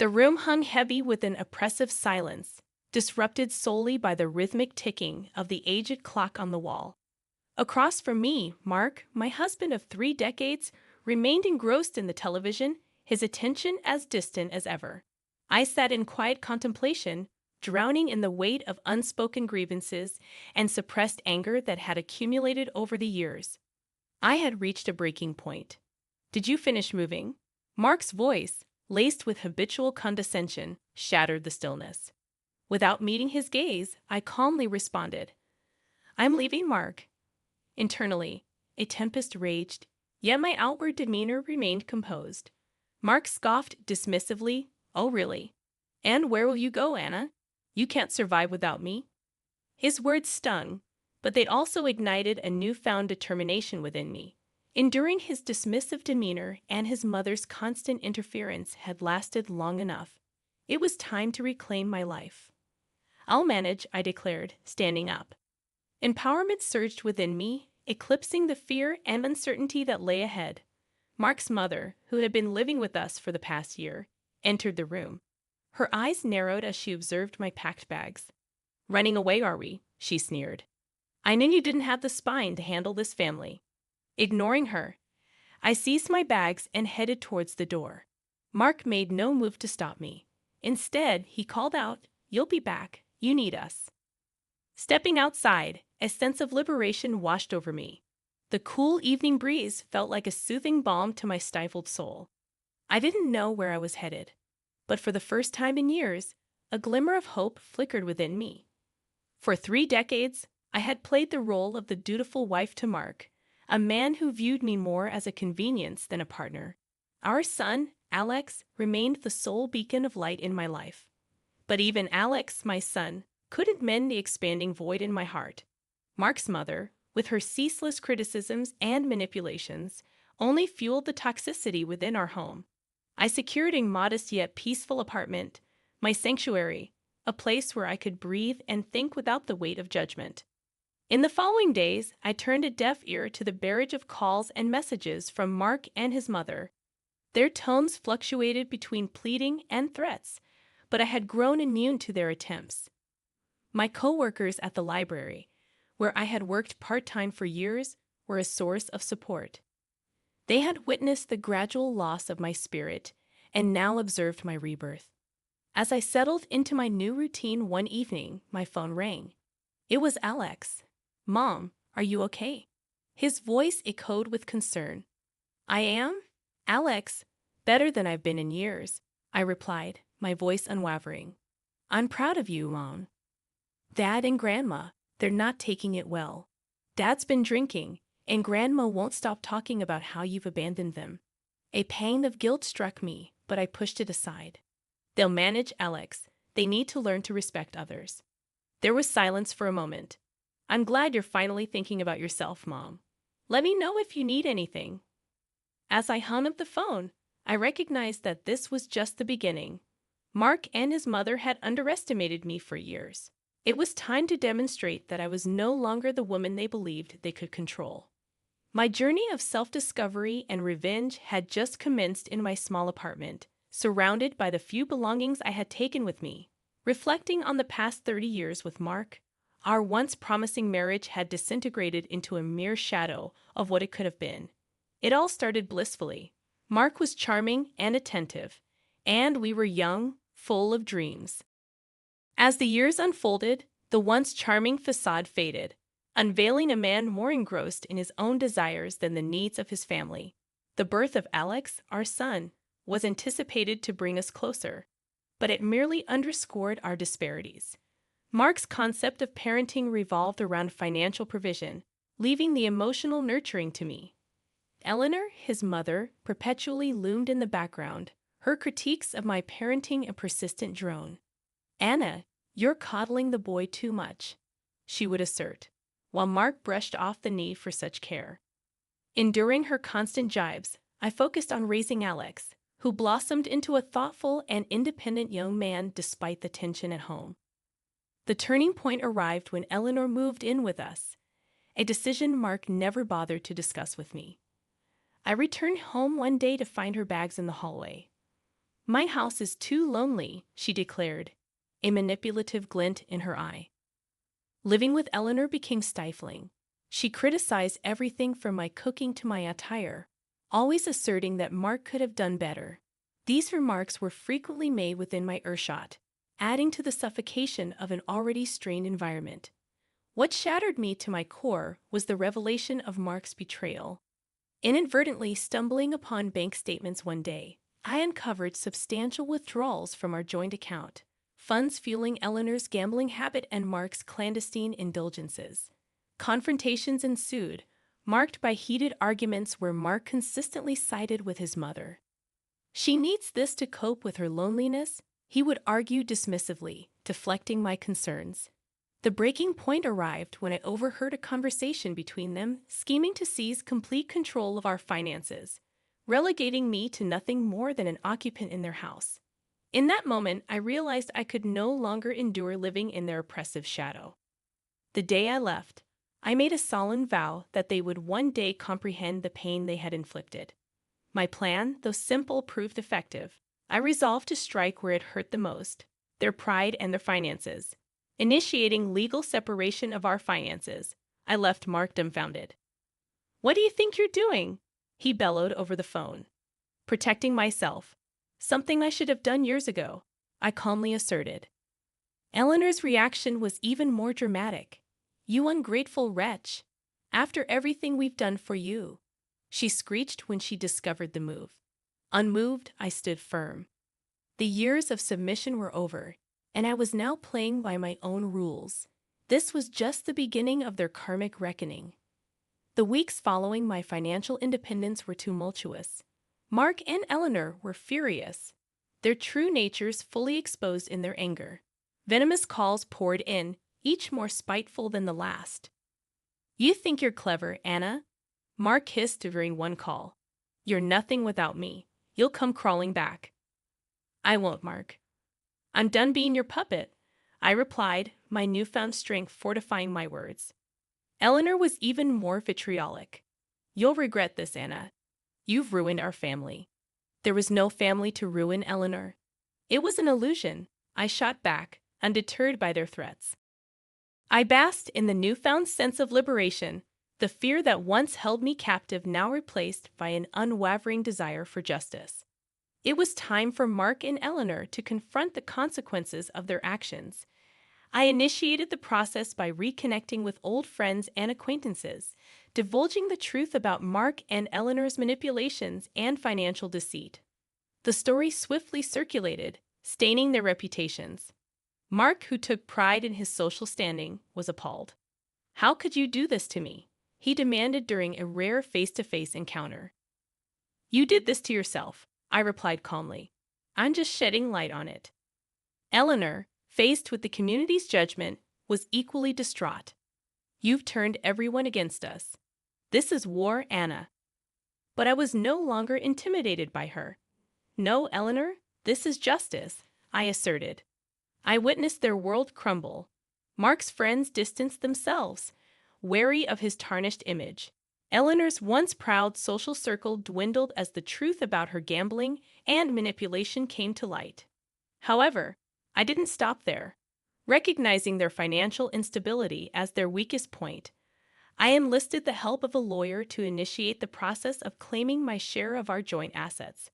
The room hung heavy with an oppressive silence, disrupted solely by the rhythmic ticking of the aged clock on the wall. Across from me, Mark, my husband of 3 decades, remained engrossed in the television, his attention as distant as ever. I sat in quiet contemplation, drowning in the weight of unspoken grievances and suppressed anger that had accumulated over the years. I had reached a breaking point. "Did you finish moving?" Mark's voice, laced with habitual condescension, shattered the stillness. Without meeting his gaze, I calmly responded, "I'm leaving, Mark." Internally, a tempest raged, yet my outward demeanor remained composed. Mark scoffed dismissively, "Oh, really? And where will you go, Anna? You can't survive without me." His words stung, but they also ignited a newfound determination within me. Enduring his dismissive demeanor and his mother's constant interference had lasted long enough. It was time to reclaim my life. "I'll manage," I declared, standing up. Empowerment surged within me, eclipsing the fear and uncertainty that lay ahead. Mark's mother, who had been living with us for the past year, entered the room. Her eyes narrowed as she observed my packed bags. "Running away, are we?" she sneered. "I knew you didn't have the spine to handle this family." Ignoring her, I seized my bags and headed towards the door. Mark made no move to stop me. Instead, he called out, "You'll be back. You need us." Stepping outside, a sense of liberation washed over me. The cool evening breeze felt like a soothing balm to my stifled soul. I didn't know where I was headed, but for the first time in years, a glimmer of hope flickered within me. For 3 decades, I had played the role of the dutiful wife to Mark, a man who viewed me more as a convenience than a partner. Our son, Alex, remained the sole beacon of light in my life. But even Alex, my son, couldn't mend the expanding void in my heart. Mark's mother, with her ceaseless criticisms and manipulations, only fueled the toxicity within our home. I secured a modest yet peaceful apartment, my sanctuary, a place where I could breathe and think without the weight of judgment. In the following days, I turned a deaf ear to the barrage of calls and messages from Mark and his mother. Their tones fluctuated between pleading and threats, but I had grown immune to their attempts. My co-workers at the library, where I had worked part-time for years, were a source of support. They had witnessed the gradual loss of my spirit and now observed my rebirth. As I settled into my new routine one evening, my phone rang. It was Alex. "Mom, are you okay?" His voice echoed with concern. "I am, Alex, better than I've been in years," I replied, my voice unwavering. "I'm proud of you, Mom." "Dad and Grandma, they're not taking it well. Dad's been drinking, and Grandma won't stop talking about how you've abandoned them." A pang of guilt struck me, but I pushed it aside. "They'll manage, Alex. They need to learn to respect others." There was silence for a moment. "I'm glad you're finally thinking about yourself, Mom. Let me know if you need anything." As I hung up the phone, I recognized that this was just the beginning. Mark and his mother had underestimated me for years. It was time to demonstrate that I was no longer the woman they believed they could control. My journey of self-discovery and revenge had just commenced in my small apartment, surrounded by the few belongings I had taken with me. Reflecting on the past 30 years with Mark, our once promising marriage had disintegrated into a mere shadow of what it could have been. It all started blissfully. Mark was charming and attentive, and we were young, full of dreams. As the years unfolded, the once charming facade faded, unveiling a man more engrossed in his own desires than the needs of his family. The birth of Alex, our son, was anticipated to bring us closer, but it merely underscored our disparities. Mark's concept of parenting revolved around financial provision, leaving the emotional nurturing to me. Eleanor, his mother, perpetually loomed in the background, her critiques of my parenting a persistent drone. "Anna, you're coddling the boy too much," she would assert, while Mark brushed off the need for such care. Enduring her constant jibes, I focused on raising Alex, who blossomed into a thoughtful and independent young man despite the tension at home. The turning point arrived when Eleanor moved in with us, a decision Mark never bothered to discuss with me. I returned home one day to find her bags in the hallway. My house is too lonely, she declared, a manipulative glint in her eye. Living with Eleanor became stifling. She criticized everything from my cooking to my attire, always asserting that Mark could have done better. These remarks were frequently made within my earshot, adding to the suffocation of an already strained environment. What shattered me to my core was the revelation of Mark's betrayal. Inadvertently stumbling upon bank statements one day, I uncovered substantial withdrawals from our joint account, funds fueling Eleanor's gambling habit and Mark's clandestine indulgences. Confrontations ensued, marked by heated arguments where Mark consistently sided with his mother. "She needs this to cope with her loneliness," he would argue dismissively, deflecting my concerns. The breaking point arrived when I overheard a conversation between them, scheming to seize complete control of our finances, relegating me to nothing more than an occupant in their house. In that moment, I realized I could no longer endure living in their oppressive shadow. The day I left, I made a solemn vow that they would one day comprehend the pain they had inflicted. My plan, though simple, proved effective. I resolved to strike where it hurt the most, their pride and their finances. Initiating legal separation of our finances, I left Mark dumbfounded. "What do you think you're doing?" he bellowed over the phone. "Protecting myself. Something I should have done years ago," I calmly asserted. Eleanor's reaction was even more dramatic. "You ungrateful wretch. After everything we've done for you," she screeched when she discovered the move. Unmoved, I stood firm. The years of submission were over, and I was now playing by my own rules. This was just the beginning of their karmic reckoning. The weeks following my financial independence were tumultuous. Mark and Eleanor were furious, their true natures fully exposed in their anger. Venomous calls poured in, each more spiteful than the last. "You think you're clever, Anna?" Mark hissed during one call. "You're nothing without me. You'll come crawling back." "I won't, Mark. I'm done being your puppet," I replied, my newfound strength fortifying my words. Eleanor was even more vitriolic. "You'll regret this, Anna. You've ruined our family." "There was no family to ruin, Eleanor." "It was an illusion," I shot back, undeterred by their threats. I basked in the newfound sense of liberation, the fear that once held me captive now replaced by an unwavering desire for justice. It was time for Mark and Eleanor to confront the consequences of their actions. I initiated the process by reconnecting with old friends and acquaintances, divulging the truth about Mark and Eleanor's manipulations and financial deceit. The story swiftly circulated, staining their reputations. Mark, who took pride in his social standing, was appalled. "How could you do this to me?" he demanded during a rare face-to-face encounter. "You did this to yourself," I replied calmly. "I'm just shedding light on it." Eleanor, faced with the community's judgment, was equally distraught. "You've turned everyone against us. This is war, Anna." But I was no longer intimidated by her. "No, Eleanor, this is justice," I asserted. I witnessed their world crumble. Mark's friends distanced themselves, wary of his tarnished image. Eleanor's once proud social circle dwindled as the truth about her gambling and manipulation came to light. However, I didn't stop there. Recognizing their financial instability as their weakest point, I enlisted the help of a lawyer to initiate the process of claiming my share of our joint assets.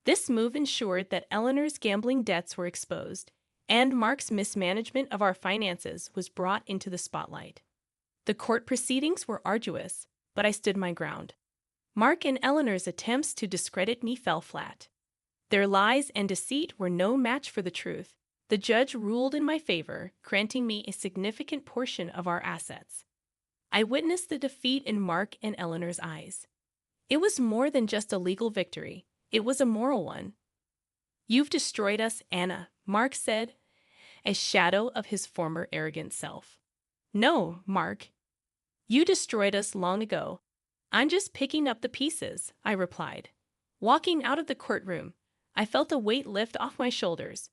This move ensured that Eleanor's gambling debts were exposed, and Mark's mismanagement of our finances was brought into the spotlight. The court proceedings were arduous, but I stood my ground. Mark and Eleanor's attempts to discredit me fell flat. Their lies and deceit were no match for the truth. The judge ruled in my favor, granting me a significant portion of our assets. I witnessed the defeat in Mark and Eleanor's eyes. It was more than just a legal victory. It was a moral one. "You've destroyed us, Anna," Mark said, a shadow of his former arrogant self. "No, Mark. You destroyed us long ago. I'm just picking up the pieces," I replied. Walking out of the courtroom, I felt a weight lift off my shoulders.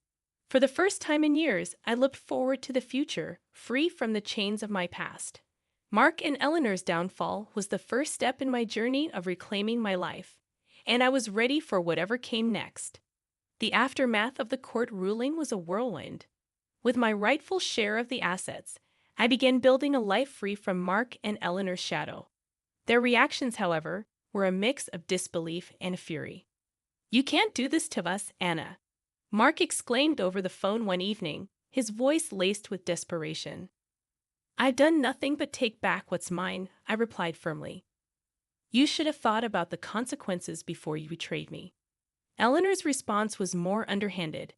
For the first time in years, I looked forward to the future, free from the chains of my past. Mark and Eleanor's downfall was the first step in my journey of reclaiming my life, and I was ready for whatever came next. The aftermath of the court ruling was a whirlwind. With my rightful share of the assets, I began building a life free from Mark and Eleanor's shadow. Their reactions, however, were a mix of disbelief and fury. "You can't do this to us, Anna," Mark exclaimed over the phone one evening, his voice laced with desperation. "I've done nothing but take back what's mine," I replied firmly. "You should have thought about the consequences before you betrayed me." Eleanor's response was more underhanded.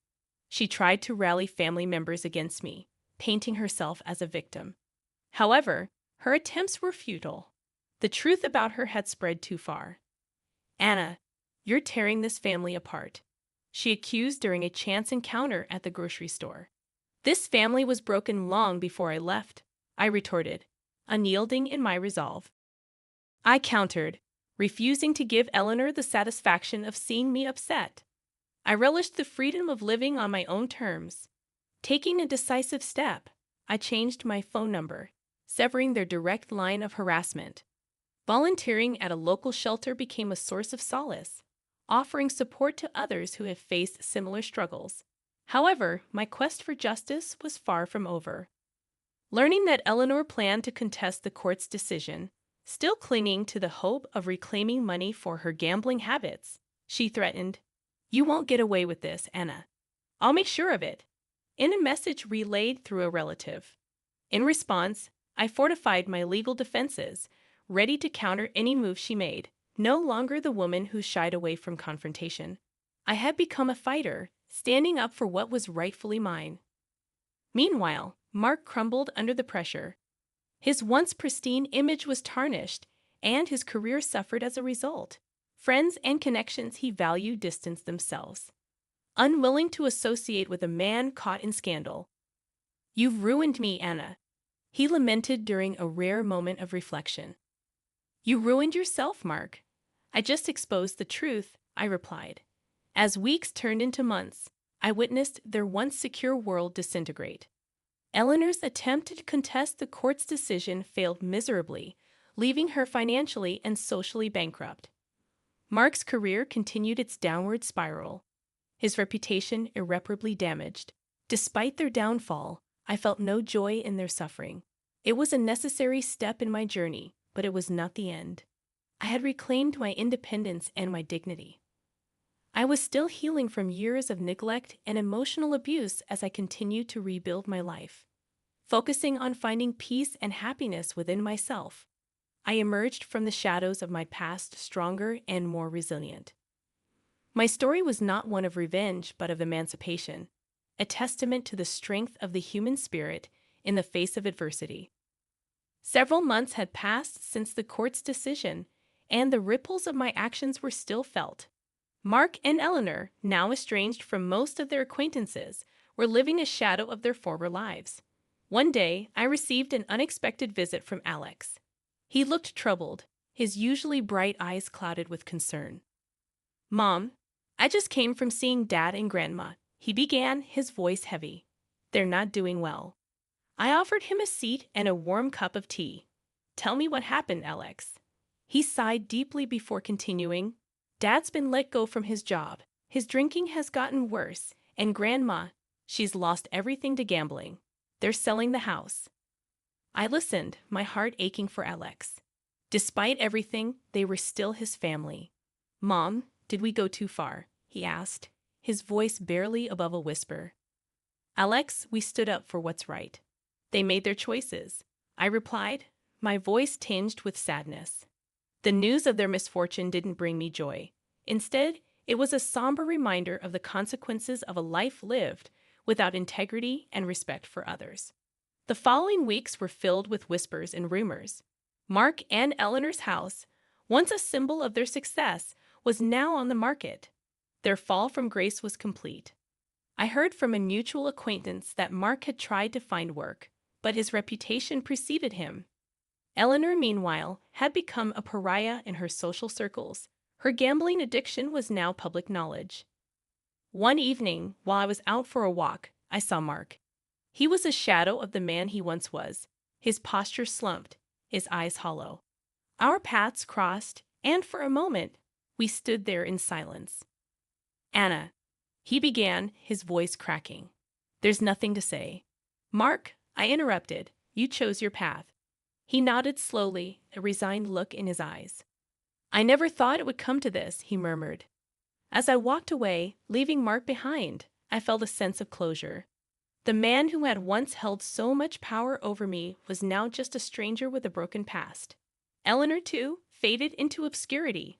She tried to rally family members against me, painting herself as a victim. However, her attempts were futile. The truth about her had spread too far. "Anna, you're tearing this family apart," she accused during a chance encounter at the grocery store. "This family was broken long before I left," I retorted, unyielding in my resolve. I countered, refusing to give Eleanor the satisfaction of seeing me upset. I relished the freedom of living on my own terms. Taking a decisive step, I changed my phone number, severing their direct line of harassment. Volunteering at a local shelter became a source of solace, offering support to others who have faced similar struggles. However, my quest for justice was far from over. Learning that Eleanor planned to contest the court's decision, still clinging to the hope of reclaiming money for her gambling habits, she threatened, "You won't get away with this, Anna. I'll make sure of it," in a message relayed through a relative. In response, I fortified my legal defenses, ready to counter any move she made. No longer the woman who shied away from confrontation, I had become a fighter, standing up for what was rightfully mine. Meanwhile, Mark crumbled under the pressure. His once pristine image was tarnished, and his career suffered as a result. Friends and connections he valued distanced themselves, unwilling to associate with a man caught in scandal. "You've ruined me, Anna," he lamented during a rare moment of reflection. "You ruined yourself, Mark." "I just exposed the truth," I replied. As weeks turned into months, I witnessed their once secure world disintegrate. Eleanor's attempt to contest the court's decision failed miserably, leaving her financially and socially bankrupt. Mark's career continued its downward spiral, his reputation irreparably damaged. Despite their downfall, I felt no joy in their suffering. It was a necessary step in my journey, but it was not the end. I had reclaimed my independence and my dignity. I was still healing from years of neglect and emotional abuse as I continued to rebuild my life. Focusing on finding peace and happiness within myself, I emerged from the shadows of my past stronger and more resilient. My story was not one of revenge but of emancipation, a testament to the strength of the human spirit in the face of adversity. Several months had passed since the court's decision, and the ripples of my actions were still felt. Mark and Eleanor, now estranged from most of their acquaintances, were living a shadow of their former lives. One day, I received an unexpected visit from Alex. He looked troubled, his usually bright eyes clouded with concern. "Mom, I just came from seeing Dad and Grandma," he began, his voice heavy. "They're not doing well." I offered him a seat and a warm cup of tea. "Tell me what happened, Alex." He sighed deeply before continuing. "Dad's been let go from his job. His drinking has gotten worse, and Grandma, she's lost everything to gambling. They're selling the house." I listened, my heart aching for Alex. Despite everything, they were still his family. "Mom, did we go too far?" he asked, his voice barely above a whisper. "Alex, we stood up for what's right. They made their choices," I replied, my voice tinged with sadness. The news of their misfortune didn't bring me joy. Instead, it was a somber reminder of the consequences of a life lived without integrity and respect for others. The following weeks were filled with whispers and rumors. Mark and Eleanor's house, once a symbol of their success, was now on the market. Their fall from grace was complete. I heard from a mutual acquaintance that Mark had tried to find work, but his reputation preceded him. Eleanor, meanwhile, had become a pariah in her social circles. Her gambling addiction was now public knowledge. One evening, while I was out for a walk, I saw Mark. He was a shadow of the man he once was, his posture slumped, his eyes hollow. Our paths crossed, and for a moment, we stood there in silence. "Anna," He began, his voice cracking. There's nothing to say. Mark, I interrupted. You chose your path. He nodded slowly, a resigned look in his eyes. I never thought it would come to this, he murmured. As I walked away, leaving Mark behind, I felt a sense of closure. The man who had once held so much power over me was now just a stranger with a broken past. Eleanor, too, faded into obscurity.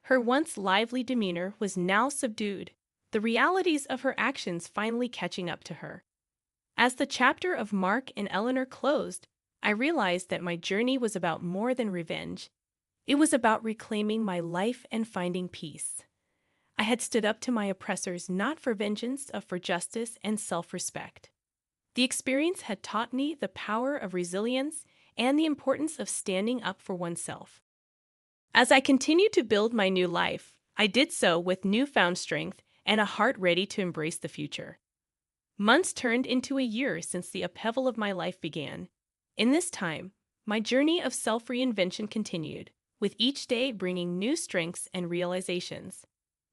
Her once lively demeanor was now subdued, the realities of her actions finally catching up to her. As the chapter of Mark and Eleanor closed, I realized that my journey was about more than revenge. It was about reclaiming my life and finding peace. I had stood up to my oppressors not for vengeance, but for justice and self-respect. The experience had taught me the power of resilience and the importance of standing up for oneself. As I continued to build my new life, I did so with newfound strength and a heart ready to embrace the future. Months turned into a year since the upheaval of my life began. In this time, my journey of self-reinvention continued, with each day bringing new strengths and realizations.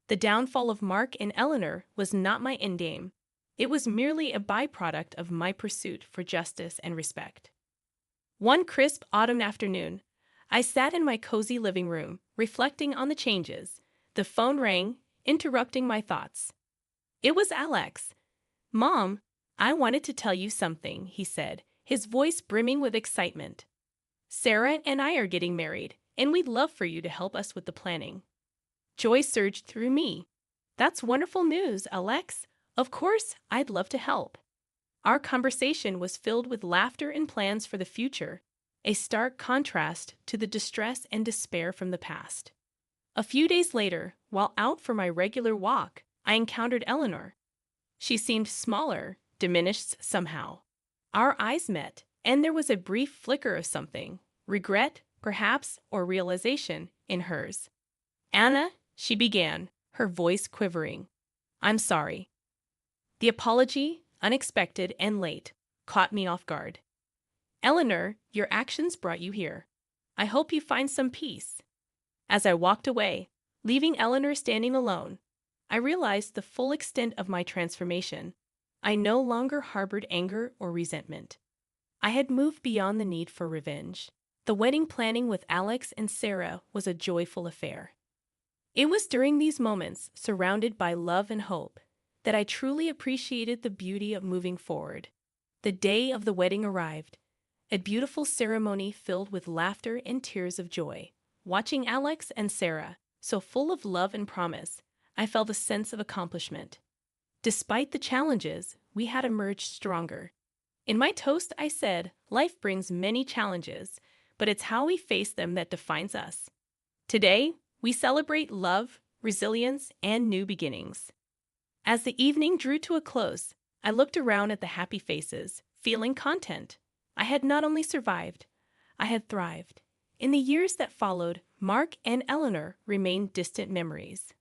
The downfall of Mark and Eleanor was not my endgame. It was merely a byproduct of my pursuit for justice and respect. One crisp autumn afternoon, I sat in my cozy living room, reflecting on the changes. The phone rang, interrupting my thoughts. It was Alex. Mom, I wanted to tell you something, he said, his voice brimming with excitement. Sarah and I are getting married, and we'd love for you to help us with the planning. Joy surged through me. That's wonderful news, Alex. Of course, I'd love to help. Our conversation was filled with laughter and plans for the future, a stark contrast to the distress and despair from the past. A few days later, while out for my regular walk, I encountered Eleanor. She seemed smaller, diminished somehow. Our eyes met, and there was a brief flicker of something, regret, perhaps, or realization, in hers. Anna, she began, her voice quivering. I'm sorry. The apology, unexpected and late, caught me off guard. Eleanor, your actions brought you here. I hope you find some peace. As I walked away, leaving Eleanor standing alone, I realized the full extent of my transformation. I no longer harbored anger or resentment. I had moved beyond the need for revenge. The wedding planning with Alex and Sarah was a joyful affair. It was during these moments, surrounded by love and hope, that I truly appreciated the beauty of moving forward. The day of the wedding arrived, a beautiful ceremony filled with laughter and tears of joy. Watching Alex and Sarah, so full of love and promise, I felt a sense of accomplishment. Despite the challenges, we had emerged stronger. In my toast, I said, life brings many challenges, but it's how we face them that defines us. Today, we celebrate love, resilience, and new beginnings. As the evening drew to a close, I looked around at the happy faces, feeling content. I had not only survived, I had thrived. In the years that followed, Mark and Eleanor remained distant memories.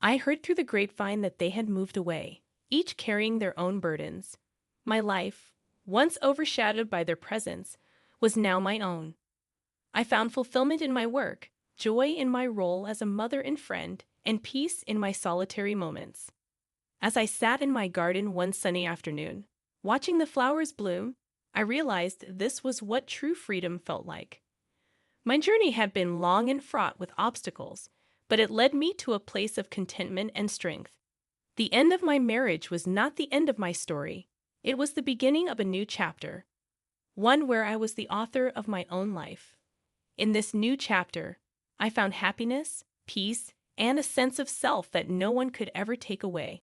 I heard through the grapevine that they had moved away, each carrying their own burdens. My life, once overshadowed by their presence, was now my own. I found fulfillment in my work, joy in my role as a mother and friend, and peace in my solitary moments. As I sat in my garden one sunny afternoon, watching the flowers bloom, I realized this was what true freedom felt like. My journey had been long and fraught with obstacles, but it led me to a place of contentment and strength. The end of my marriage was not the end of my story. It was the beginning of a new chapter, one where I was the author of my own life. In this new chapter, I found happiness, peace, and a sense of self that no one could ever take away.